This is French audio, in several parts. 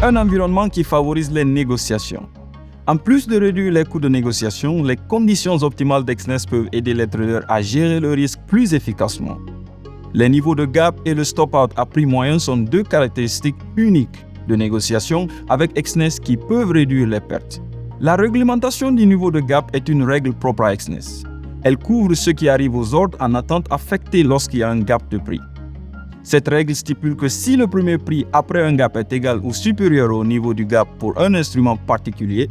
Un environnement qui favorise les négociations. En plus de réduire les coûts de négociation, les conditions optimales d'Exness peuvent aider les traders à gérer le risque plus efficacement. Les niveaux de gap et le stop-out à prix moyen sont deux caractéristiques uniques de négociation avec Exness qui peuvent réduire les pertes. La réglementation du niveau de gap est une règle propre à Exness. Elle couvre ce qui arrive aux ordres en attente affectés lorsqu'il y a un gap de prix. Cette règle stipule que si le premier prix après un gap est égal ou supérieur au niveau du gap pour un instrument particulier,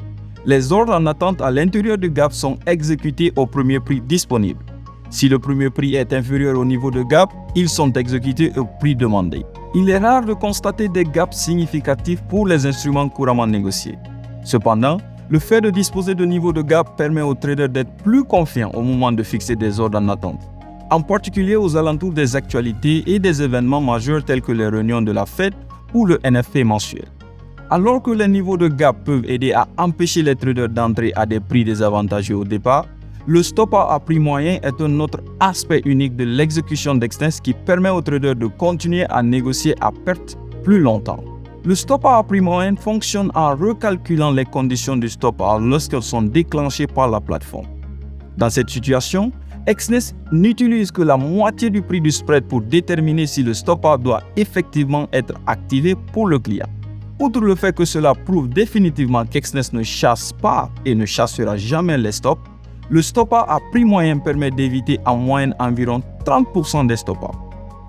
les ordres en attente à l'intérieur du gap sont exécutés au premier prix disponible. Si le premier prix est inférieur au niveau de gap, ils sont exécutés au prix demandé. Il est rare de constater des gaps significatifs pour les instruments couramment négociés. Cependant, le fait de disposer de niveaux de gap permet aux traders d'être plus confiants au moment de fixer des ordres en attente, en particulier aux alentours des actualités et des événements majeurs tels que les réunions de la Fed ou le NFP mensuel. Alors que les niveaux de gap peuvent aider à empêcher les traders d'entrer à des prix désavantageux au départ, le stop-out à prix moyen est un autre aspect unique de l'exécution d'Exness qui permet aux traders de continuer à négocier à perte plus longtemps. Le stop-out à prix moyen fonctionne en recalculant les conditions du stop-out lorsqu'elles sont déclenchées par la plateforme. Dans cette situation, Exness n'utilise que la moitié du prix du spread pour déterminer si le stop-out doit effectivement être activé pour le client. Outre le fait que cela prouve définitivement qu'Exness ne chasse pas et ne chassera jamais les stops, le stop-out à prix moyen permet d'éviter en moyenne environ 30% des stop-out.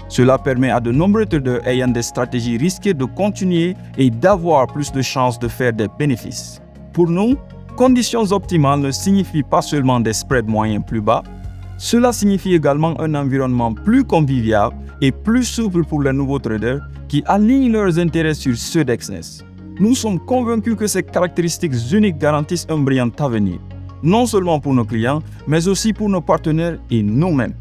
Cela permet à de nombreux traders ayant des stratégies risquées de continuer et d'avoir plus de chances de faire des bénéfices. Pour nous, conditions optimales ne signifient pas seulement des spreads moyens plus bas, cela signifie également un environnement plus convivial et plus souple pour les nouveaux traders qui alignent leurs intérêts sur ceux d'Exness. Nous sommes convaincus que ces caractéristiques uniques garantissent un brillant avenir, non seulement pour nos clients, mais aussi pour nos partenaires et nous-mêmes.